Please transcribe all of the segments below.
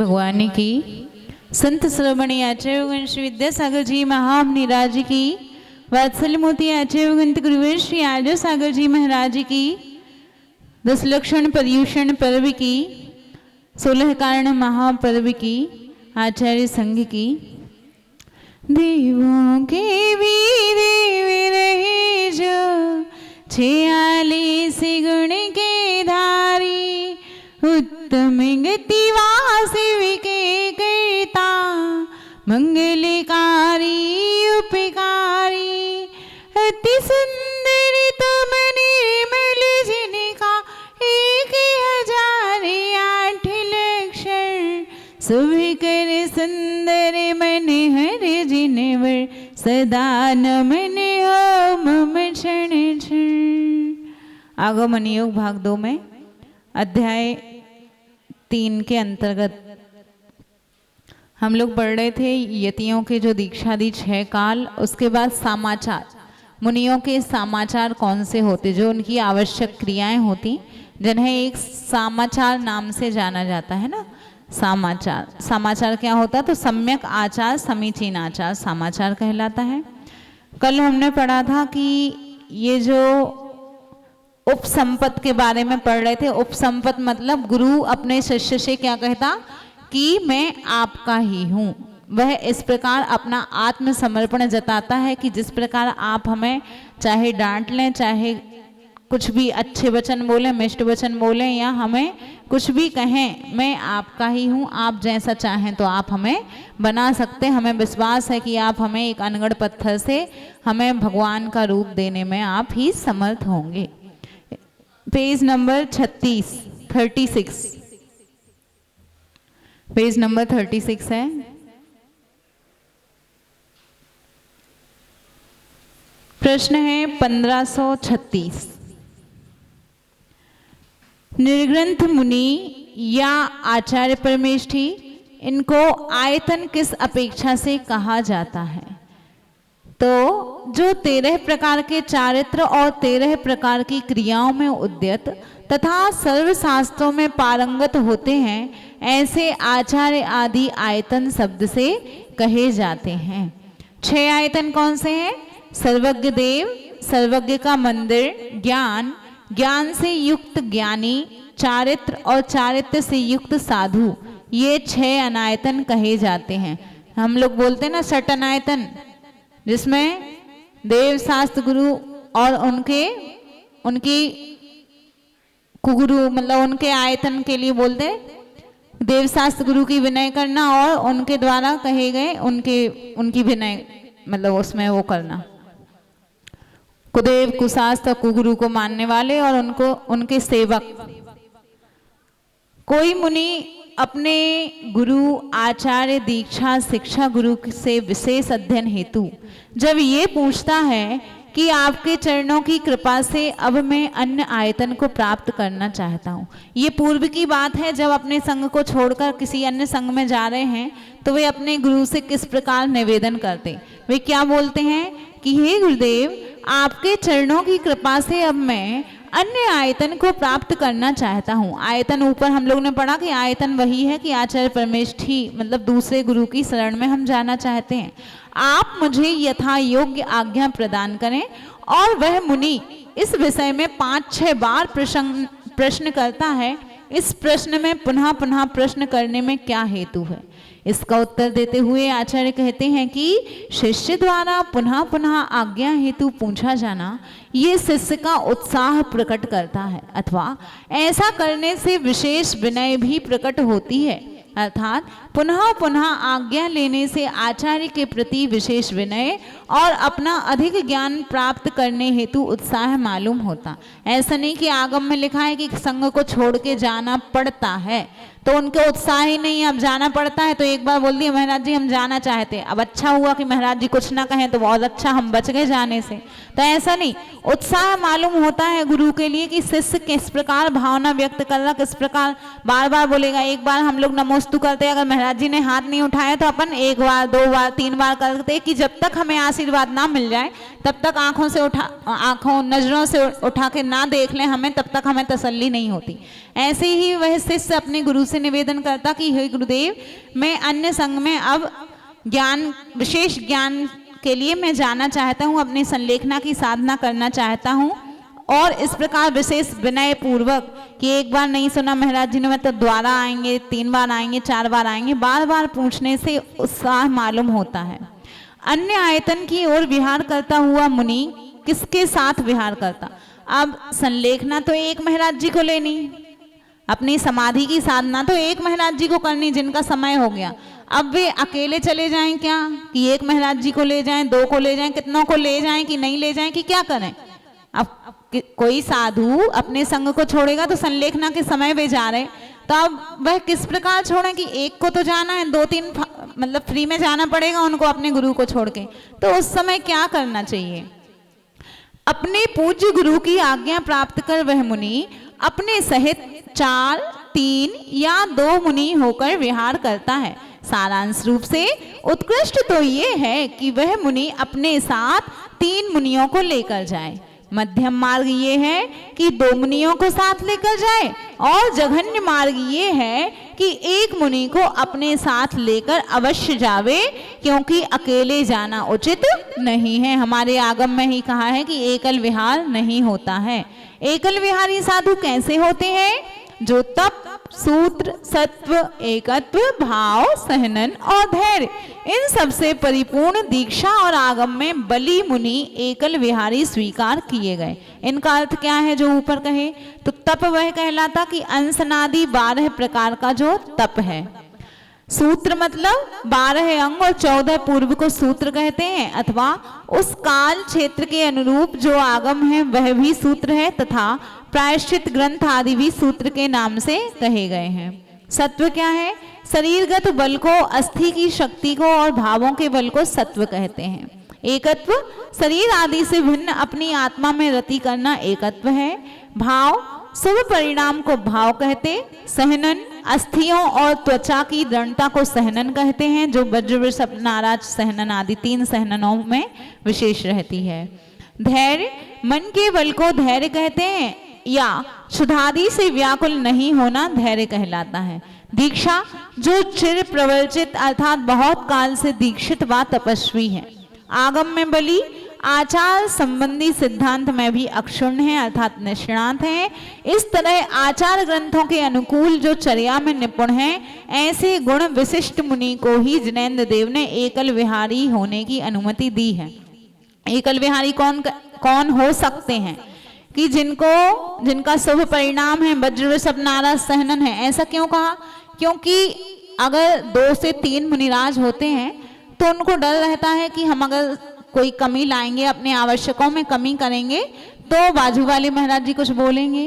भगवान की संत श्रवणी आचार्य श्री विद्यासागर जी महामनिराज की वात्सल्य मोती आचार्य गुरुवर श्री आर्य सागर जी महाराज की 10 लक्षण पर्यूषण पर्व की 16 कारण महापर्व की आचार्य संघ की देवों के वीर रहे जो 46 गुण के धारी उत्तम गति वासिव के करता मंगलकारी उपकारी अति सुंदर तुम निर्मल जिनका 1008 लक्षण सुभि कर सुंदर मन हर जिनवर सदा नमन हो मम क्षण क्षण। आगमन योग भाग 2 में अध्याय 3 के अंतर्गत हम लोग पढ़ रहे थे यतियों के जो दीक्षा दी 6 काल, उसके बाद समाचार, मुनियों के समाचार कौन से होते, जो उनकी आवश्यक क्रियाएं होती, जिन्हें एक समाचार नाम से जाना जाता है ना। समाचार क्या होता है? तो सम्यक आचार समीचीन आचार समाचार कहलाता है। कल हमने पढ़ा था कि ये जो उपसंपत के बारे में पढ़ रहे थे। उपसंपत मतलब गुरु अपने शिष्य से क्या कहता कि मैं आपका ही हूँ। वह इस प्रकार अपना आत्मसमर्पण जताता है कि जिस प्रकार आप हमें चाहे डांट लें, चाहे कुछ भी अच्छे वचन बोलें, मिष्ट वचन बोलें, या हमें कुछ भी कहें, मैं आपका ही हूँ, आप जैसा चाहें तो आप हमें बना सकते हैं। हमें विश्वास है कि आप हमें एक अनगढ़ पत्थर से हमें भगवान का रूप देने में आप ही समर्थ होंगे। पेज नंबर 36 पेज नंबर 36 है। प्रश्न है 1536। निर्ग्रंथ मुनि या आचार्य परमेष्ठी, इनको आयतन किस अपेक्षा से कहा जाता है? तो जो 13 प्रकार के चारित्र और 13 प्रकार की क्रियाओं में उद्यत तथा सर्वशास्त्रों में पारंगत होते हैं, ऐसे आचार्य आदि आयतन शब्द से कहे जाते हैं। 6 आयतन कौन से हैं? सर्वज्ञ देव, सर्वज्ञ का मंदिर, ज्ञान, ज्ञान से युक्त ज्ञानी, चारित्र और चारित्र से युक्त साधु, ये 6 अनायतन कहे जाते हैं। हम लोग बोलते हैं ना षट अनायतन, जिसमें देव शास्त्र गुरु और उनकी कुगुरु, मतलब उनके आयतन के लिए बोलते हैं देव शास्त्र गुरु की विनय करना और उनके द्वारा कहे गए उनकी विनय, मतलब उसमें वो करना। कुदेव, कुशास्त्र, कुगुरु को मानने वाले और उनके सेवक। कोई मुनि अपने गुरु, आचार्य, दीक्षा, शिक्षा गुरु से विशेष अध्ययन हेतु जब ये पूछता है कि आपके चरणों की कृपा से अब मैं अन्य आयतन को प्राप्त करना चाहता हूँ। ये पूर्व की बात है, जब अपने संघ को छोड़कर किसी अन्य संघ में जा रहे हैं तो वे अपने गुरु से किस प्रकार निवेदन करते। वे क्या बोलते हैं कि हे गुरुदेव, आपके चरणों की कृपा से अब मैं अन्य आयतन को प्राप्त करना चाहता हूँ। आयतन ऊपर हम लोग ने पढ़ा कि आयतन वही है कि आचार्य परमेष्ठी, मतलब दूसरे गुरु की शरण में हम जाना चाहते हैं। आप मुझे यथा योग्य आज्ञा प्रदान करें। और वह मुनि इस विषय में 5-6 बार प्रश्न करता है। इस प्रश्न में पुनः पुनः प्रश्न करने में क्या हेतु है? इसका उत्तर देते हुए आचार्य कहते हैं कि शिष्य द्वारा पुनः पुनः आज्ञा हेतु पूछा जाना ये शिष्य का उत्साह प्रकट करता है, अथवा ऐसा करने से विशेष विनय भी प्रकट होती है। अर्थात पुनः पुनः आज्ञा लेने से आचार्य के प्रति विशेष विनय और अपना अधिक ज्ञान प्राप्त करने हेतु उत्साह मालूम होता। ऐसा नहीं कि आगम में लिखा है कि संघ को छोड़ के जाना पड़ता है तो उनके उत्साह ही नहीं, अब जाना पड़ता है तो एक बार बोल दिया महाराज जी हम जाना चाहते हैं, अब अच्छा हुआ कि महाराज जी कुछ ना कहें तो बहुत अच्छा, हम बच गए जाने से। तो ऐसा नहीं, उत्साह मालूम होता है गुरु के लिए कि शिष्य किस प्रकार भावना व्यक्त कर रहा, किस प्रकार बार बार बोलेगा। एक बार हम लोग नमोस्तु करते, अगर महाराज जी ने हाथ नहीं उठाया तो अपन 1 बार 2 बार 3 बार करते कि जब तक हमें आशीर्वाद ना मिल जाए तब तक नजरों से उठा के ना देख लें हमें, तब तक हमें तसल्ली नहीं होती। ऐसे ही वह शिष्य अपने गुरु से निवेदन करता कि हे गुरुदेव, मैं अन्य संघ में अब ज्ञान, विशेष ज्ञान के लिए मैं जाना चाहता हूँ, अपनी संलेखना की साधना करना चाहता हूँ। और इस प्रकार विशेष विनय पूर्वक कि एक बार नहीं सुना महाराज जी ने, मतलब दोबारा आएंगे, 3 बार आएंगे, 4 बार आएंगे, बार बार पूछने से उत्साह मालूम होता है। अन्य आयतन की ओर विहार करता हुआ मुनि किसके साथ विहार करता? अब संलेखना तो एक महाराज जी को लेनी, अपनी समाधि की साधना तो एक महाराज जी को करनी जिनका समय हो गया। अब वे अकेले चले जाएं क्या, कि एक महाराज जी को ले जाएं, 2 को ले जाएं, कितनों को ले जाएं कि नहीं ले जाएं, कि क्या करें? अब कोई साधु अपने संग को छोड़ेगा तो संलेखना के समय वे जा रहे, तो अब वह किस प्रकार छोड़ें कि एक को तो जाना है, 2-3 मतलब फ्री में जाना पड़ेगा उनको अपने गुरु को छोड़ के। तो उस समय क्या करना चाहिए? अपने पूज्य गुरु की आज्ञा प्राप्त कर वह मुनि अपने सहित 4, 3 या 2 मुनि होकर विहार करता है। सारांश रूप से उत्कृष्ट तो ये है कि वह मुनि अपने साथ 3 मुनियों को लेकर जाए। मध्यम मार्ग ये है कि 2 मुनियों को साथ लेकर जाए, और जघन्य मार्ग ये है कि 1 मुनि को अपने साथ लेकर अवश्य जावे, क्योंकि अकेले जाना उचित नहीं है। हमारे आगम में ही कहा है कि एकल विहार नहीं होता है। एकल विहारी साधु कैसे होते हैं? जो तप, सूत्र, सत्व, एकत्व, भाव, सहनन और धैर्य इन सबसे परिपूर्ण दीक्षा और आगम में बली मुनि एकल विहारी स्वीकार किए गए। इनका अर्थ क्या है जो ऊपर कहे? तो तप वह कहलाता कि अंसनादि 12 प्रकार का जो तप है। सूत्र मतलब 12 अंग और 14 पूर्व को सूत्र कहते हैं, अथवा उस काल क्षेत्र के अनुरूप जो आगम है वह भी सूत्र है, तथा प्रायश्चित ग्रंथ आदि भी सूत्र के नाम से कहे गए हैं। सत्व क्या है? शरीरगत बल को, अस्थि की शक्ति को और भावों के बल को सत्व कहते हैं। एकत्व शरीर आदि से भिन्न अपनी आत्मा में रति करना एकत्व है। भाव शुभ परिणाम को भाव कहते। सहनन अस्थियों और त्वचा की दृढ़ता को सहनन कहते हैं, जो वज्र वृषभ नाराज सहनन आदि 3 सहननों में विशेष रहती है। धैर्य मन के बल को धैर्य कहते हैं, या क्षुधादि से व्याकुल नहीं होना धैर्य कहलाता है। दीक्षा जो चिर प्रवर्तित अर्थात बहुत काल से दीक्षित व तपस्वी है। आगम में बली आचार संबंधी सिद्धांत में भी अक्षुण्ण है अर्थात निष्णात है। इस तरह आचार ग्रंथों के अनुकूल जो चर्या में निपुण है, ऐसे गुण विशिष्ट मुनि को ही जिनेन्द्र देव ने एकल विहारी होने की अनुमति दी है। एकल विहारी कौन हो सकते हैं? कि जिनका शुभ परिणाम है, वज्र वृषभ नाराज सहनन है। ऐसा क्यों कहा? क्योंकि अगर 2 से 3 मुनिराज होते हैं तो उनको डर रहता है कि हम अगर कोई कमी लाएंगे, अपने आवश्यकों में कमी करेंगे, तो बाजू वाले महाराज जी कुछ बोलेंगे,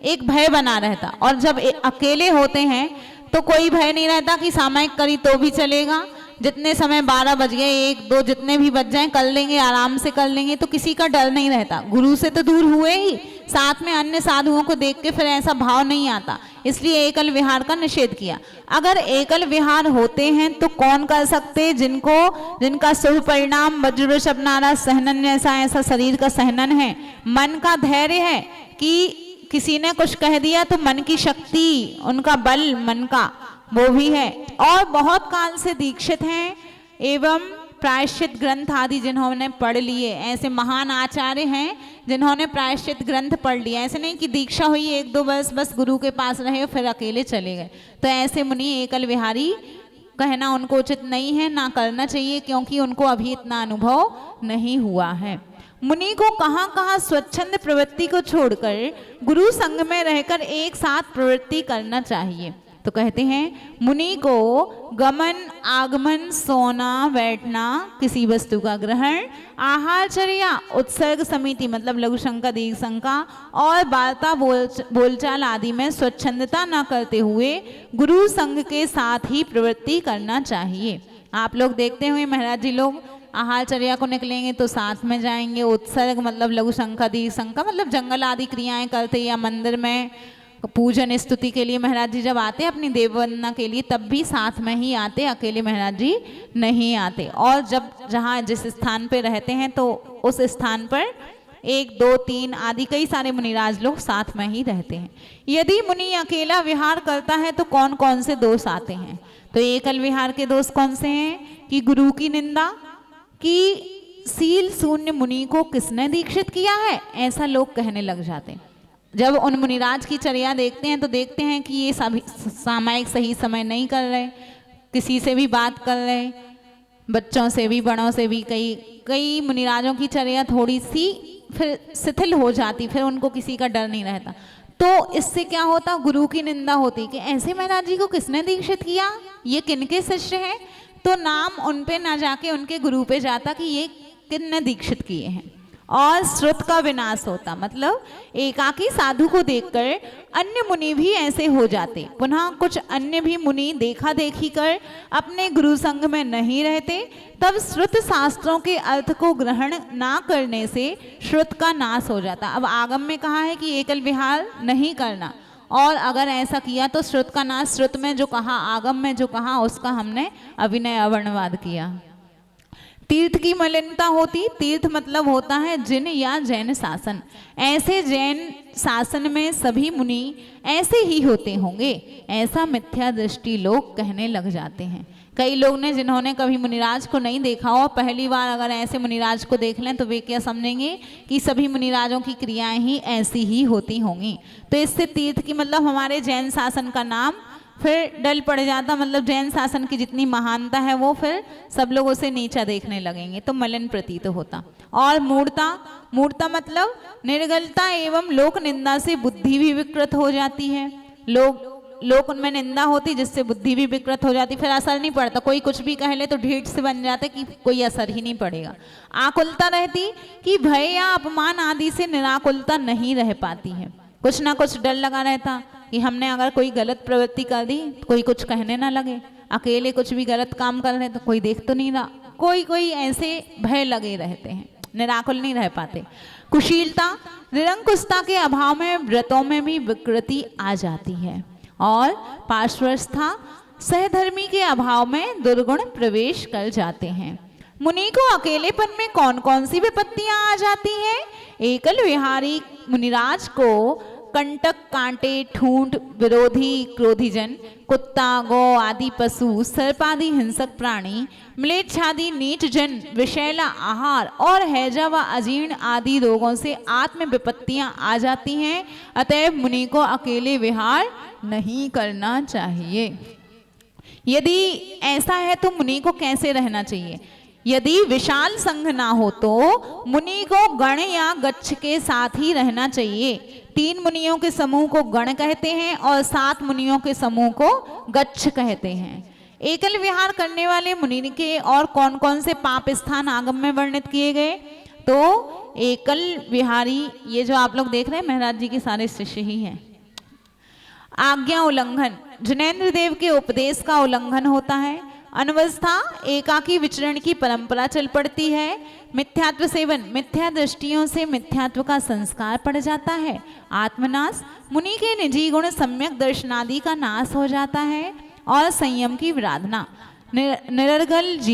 एक भय बना रहता। और जब अकेले होते हैं तो कोई भय नहीं रहता कि सामयिक करी तो भी चलेगा, जितने समय 12 बज गए, 1, 2 जितने भी बज जाएं कर लेंगे, आराम से कर लेंगे, तो किसी का डर नहीं रहता। गुरु से तो दूर हुए ही, साथ में अन्य साधुओं को देख के फिर ऐसा भाव नहीं आता, इसलिए एकल विहार का निषेध किया। अगर एकल विहार होते हैं तो कौन कर सकते? जिनका शुभ परिणाम वज्र वृषभ नाराज सहनन ऐसा शरीर का सहनन है, मन का धैर्य है कि किसी ने कुछ कह दिया तो मन की शक्ति, उनका बल मन का वो भी है, और बहुत काल से दीक्षित हैं, एवं प्रायश्चित ग्रंथ आदि जिन्होंने पढ़ लिए, ऐसे महान आचार्य हैं जिन्होंने प्रायश्चित ग्रंथ पढ़ लिया। ऐसे नहीं कि दीक्षा हुई 1-2 वर्ष बस गुरु के पास रहे फिर अकेले चले गए। तो ऐसे मुनि एकल विहारी कहना उनको उचित नहीं है, ना करना चाहिए, क्योंकि उनको अभी इतना अनुभव नहीं हुआ है। मुनि को कहाँ कहाँ स्वच्छंद प्रवृत्ति को छोड़कर गुरु संग में रहकर एक साथ प्रवृत्ति करना चाहिए। तो कहते हैं मुनि को गमन, आगमन, सोना, बैठना, किसी वस्तु का ग्रहण, आहारचर्या, उत्सर्ग समिति मतलब लघु शंका, दीर्घ शंका और वार्ता बोलचाल आदि में स्वच्छंदता न करते हुए गुरु संघ के साथ ही प्रवृत्ति करना चाहिए। आप लोग देखते हुए महाराज जी लोग आहारचर्या को निकलेंगे तो साथ में जाएंगे, उत्सर्ग मतलब लघु शंका, दीर्घ शंका मतलब जंगल आदि क्रियाएं करते, या मंदिर में पूजन स्तुति के लिए महाराज जी जब आते अपनी देव वंदना के लिए तब भी साथ में ही आते, अकेले महाराज जी नहीं आते। और जब जहाँ जिस स्थान पे रहते हैं तो उस स्थान पर 1, 2, 3 आदि कई सारे मुनिराज लोग साथ में ही रहते हैं। यदि मुनि अकेला विहार करता है तो कौन कौन से दोष आते हैं? तो एकल विहार के दोष कौन से हैं? कि गुरु की निंदा, कि सील शून्य मुनि को किसने दीक्षित किया है, ऐसा लोग कहने लग जाते हैं। जब उन मुनिराज की चर्या देखते हैं तो देखते हैं कि ये सभी सामायिक सही समय नहीं कर रहे, किसी से भी बात कर रहे, बच्चों से भी बड़ों से भी। कई मुनिराजों की चर्या थोड़ी सी फिर शिथिल हो जाती, फिर उनको किसी का डर नहीं रहता। तो इससे क्या होता? गुरु की निंदा होती कि ऐसे महाराज जी को किसने दीक्षित किया, ये किनके शिष्य हैं। तो नाम उन पे ना जाके उनके गुरु पे जाता कि ये किसने दीक्षित किए हैं, और श्रुत का विनाश होता। मतलब एकाकी साधु को देखकर अन्य मुनि भी ऐसे हो जाते। पुनः कुछ अन्य भी मुनि देखा देखी कर अपने गुरु संग में नहीं रहते। तब श्रुत शास्त्रों के अर्थ को ग्रहण ना करने से श्रुत का नाश हो जाता। अब आगम में कहा है कि एकल विहार नहीं करना, और अगर ऐसा किया तो श्रुत का नाश। श्रुत में जो कहा, आगम में जो कहा, उसका हमने अभिनय अवर्णवाद किया। तीर्थ की मलिनता होती। तीर्थ मतलब होता है जिन या जैन शासन। ऐसे जैन शासन में सभी मुनि ऐसे ही होते होंगे, ऐसा मिथ्या दृष्टि लोग कहने लग जाते हैं। कई लोग ने जिन्होंने कभी मुनिराज को नहीं देखा हो, पहली बार अगर ऐसे मुनिराज को देख लें तो वे क्या समझेंगे कि सभी मुनिराजों की क्रियाएं ही ऐसी ही होती होंगी। तो इससे तीर्थ की मतलब हमारे जैन शासन का नाम फिर डल पड़ जाता। मतलब जैन शासन की जितनी महानता है वो फिर सब लोग उसे नीचा देखने लगेंगे, तो मलिन प्रतीत होता। और मूढ़ता, मूढ़ता मतलब निर्गलता एवं लोक निंदा से बुद्धि भी विकृत हो जाती है। लोक उनमें निंदा होती जिससे बुद्धि भी विकृत हो जाती, फिर असर नहीं पड़ता। कोई कुछ भी कह ले तो ढीठ से बन जाते कि कोई असर ही नहीं पड़ेगा। आकुलता रहती कि भय या अपमान आदि से निराकुलता नहीं रह पाती है। कुछ ना कुछ डर लगा रहता कि हमने अगर कोई गलत प्रवृत्ति कर दी तो कोई कुछ कहने ना लगे। अकेले कुछ भी गलत काम कर रहे तो कोई देख तो नहीं रहा, कोई ऐसे भय लगे रहते हैं, निराकुल नहीं रह पाते। कुशीलता, निरंकुशता के अभाव में व्रतों में भी विकृति आ जाती है। और पार्श्वस्था, सहधर्मी के अभाव में दुर्गुण प्रवेश कर जाते हैं। मुनि को अकेलेपन में कौन कौन सी विपत्तियां आ जाती हैं? एकल विहारी मुनिराज को कंटक, कांटे, ठूंठ, विरोधी, क्रोधीजन, कुत्ता, गौ आदि पशु, सर्प आदि हिंसक प्राणी, म्लेच्छादि नीच जन, विषैला आहार और हैजा व अजीर्ण आदि रोगों से आत्म विपत्तियां आ जाती हैं। अतएव मुनि को अकेले विहार नहीं करना चाहिए। यदि ऐसा है तो मुनि को कैसे रहना चाहिए? यदि विशाल संघ ना हो तो मुनि को गण या गच्छ के साथ ही रहना चाहिए। 3 मुनियों के समूह को गण कहते हैं और 7 मुनियों के समूह को गच्छ कहते हैं। एकल विहार करने वाले मुनि के और कौन कौन से पाप स्थान आगम में वर्णित किए गए? तो एकल विहारी, ये जो आप लोग देख रहे हैं महाराज जी के सारे शिष्य ही हैं। आज्ञा उल्लंघन, जिनेंद्र देव के उपदेश का उल्लंघन होता है। अनवस्था, एकाकी विचरण की परंपरा चल पड़ती है। मिथ्यात्व सेवन, मिथ्या दृष्टियों से मिथ्यात्व का संस्कार पड़ जाता है। आत्मनाश, मुनि के निजी गुण सम्यक दर्शनादि का नाश हो जाता है। और संयम की विराधना, निरर्गल